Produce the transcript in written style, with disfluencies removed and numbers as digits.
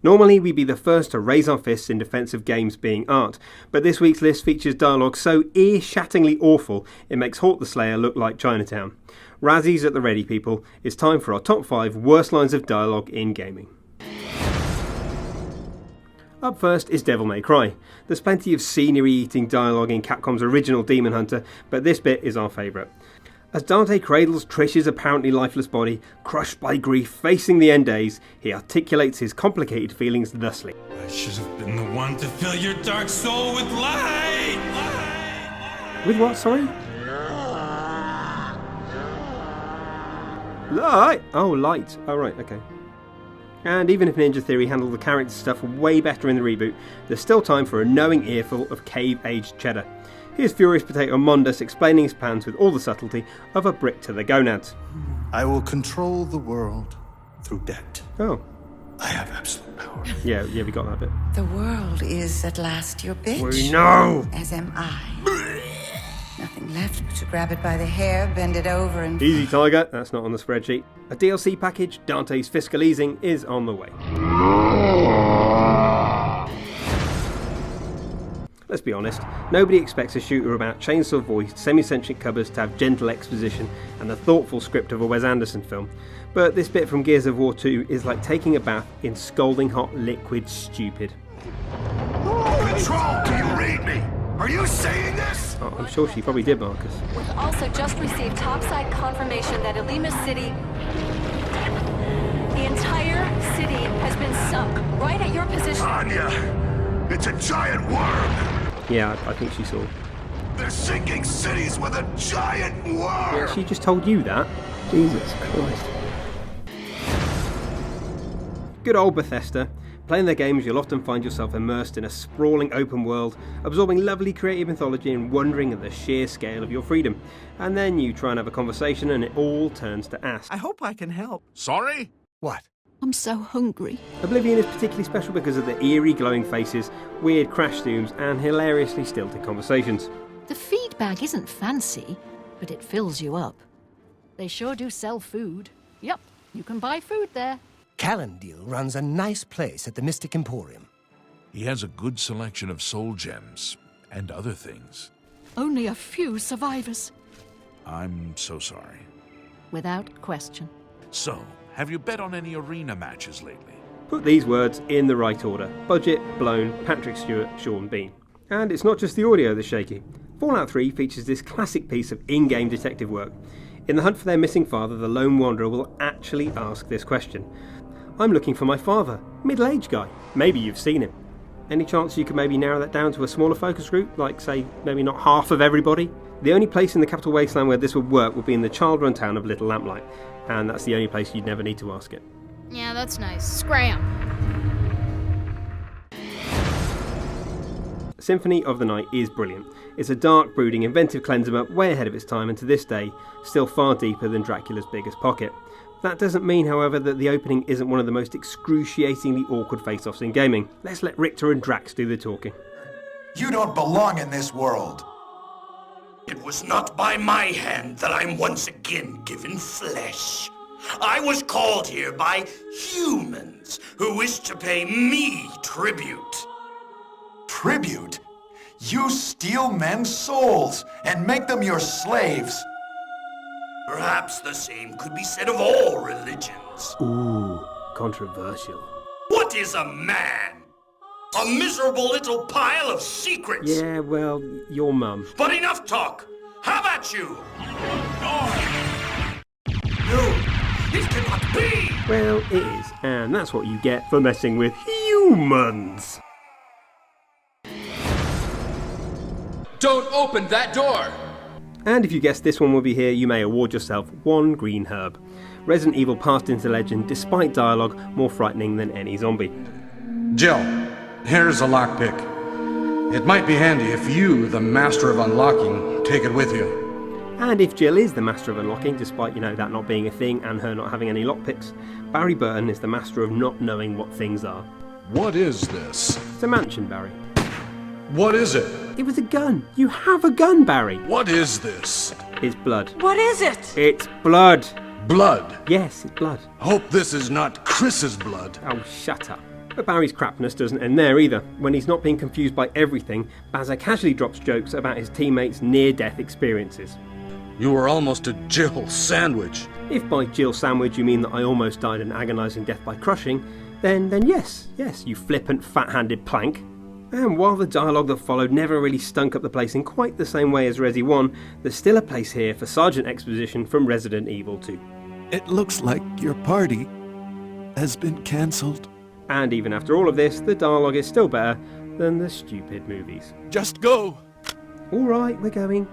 Normally we'd be the first to raise our fists in defence of games being art, but this week's list features dialogue so ear-shattingly awful it makes Hawk the Slayer look like Chinatown. Razzies at the ready, people. It's time for our top 5 worst lines of dialogue in gaming. Up first is Devil May Cry. There's plenty of scenery-eating dialogue in Capcom's original Demon Hunter, but this bit is our favourite. As Dante cradles Trish's apparently lifeless body, crushed by grief, facing the end days, he articulates his complicated feelings thusly. I should have been the one to fill your dark soul with light! With what, sorry? Light? Oh, light. Oh, right, okay. And even if Ninja Theory handled the character stuff way better in the reboot, there's still time for a knowing earful of cave-aged cheddar. Here's Furious Potato Mondus explaining his plans with all the subtlety of a brick to the gonads. I will control the world through debt. Oh. I have absolute power. Yeah, we got that bit. The world is at last your bitch. We know! As am I. Nothing left but to grab it by the hair, bend it over and... Easy, Tiger. That's not on the spreadsheet. A DLC package, Dante's Fiscal Easing, is on the way. Let's be honest, nobody expects a shooter about chainsaw-voiced, semi-sentient cupboards to have gentle exposition and the thoughtful script of a Wes Anderson film. But this bit from Gears of War 2 is like taking a bath in scalding hot liquid stupid. Control, do you read me? Are you saying this? Oh, I'm sure she probably did, Marcus. We've also just received topside confirmation that Elima City, the entire city has been sunk right at your position. Anya, it's a giant worm. Yeah, I think she saw. They're sinking cities with a giant worm. She just told you that? Jesus Christ. Good old Bethesda. Playing their games, you'll often find yourself immersed in a sprawling open world, absorbing lovely creative mythology and wondering at the sheer scale of your freedom. And then you try and have a conversation and it all turns to ask. I hope I can help. Sorry? What? I'm so hungry. Oblivion is particularly special because of the eerie glowing faces, weird crash zooms and hilariously stilted conversations. The feedback isn't fancy, but it fills you up. They sure do sell food. Yep, you can buy food there. Calendil runs a nice place at the Mystic Emporium. He has a good selection of soul gems and other things. Only a few survivors. I'm so sorry. Without question. So, have you bet on any arena matches lately? Put these words in the right order. Budget, blown, Patrick Stewart, Sean Bean. And it's not just the audio that's shaky. Fallout 3 features this classic piece of in-game detective work. In the hunt for their missing father, the lone wanderer will actually ask this question. I'm looking for my father. Middle-aged guy. Maybe you've seen him. Any chance you could maybe narrow that down to a smaller focus group, like, say, maybe not half of everybody? The only place in the Capital Wasteland where this would work would be in the child-run town of Little Lamplight, and that's the only place you'd never need to ask it. Yeah, that's nice. Scram. Symphony of the Night is brilliant. It's a dark, brooding, inventive cleanse-em-up way ahead of its time and to this day, still far deeper than Dracula's biggest pocket. That doesn't mean, however, that the opening isn't one of the most excruciatingly awkward face-offs in gaming. Let's let Richter and Drax do the talking. You don't belong in this world. It was not by my hand that I'm once again given flesh. I was called here by humans who wish to pay me tribute. Tribute? You steal men's souls and make them your slaves. Perhaps the same could be said of all religions. Ooh, controversial. What is a man? A miserable little pile of secrets. Yeah, well, your mum. But enough talk. How about you? No, this cannot be. Well, it is, and that's what you get for messing with humans. Don't open that door! And if you guessed this one will be here, you may award yourself one green herb. Resident Evil passed into legend despite dialogue more frightening than any zombie. Jill, here's a lockpick. It might be handy if you, the master of unlocking, take it with you. And if Jill is the master of unlocking, despite, that not being a thing and her not having any lockpicks, Barry Burton is the master of not knowing what things are. What is this? It's a mansion, Barry. What is it? It was a gun. You have a gun, Barry. What is this? It's blood. What is it? It's blood. Blood? Yes, it's blood. Hope this is not Chris's blood. Oh, shut up. But Barry's crapness doesn't end there either. When he's not being confused by everything, Bazza casually drops jokes about his teammates' near-death experiences. You were almost a Jill sandwich. If by Jill sandwich you mean that I almost died an agonising death by crushing, then yes, you flippant, fat-handed plank. And while the dialogue that followed never really stunk up the place in quite the same way as Resi 1, there's still a place here for Sergeant Exposition from Resident Evil 2. It looks like your party has been cancelled. And even after all of this, the dialogue is still better than the stupid movies. Just go! Alright, we're going.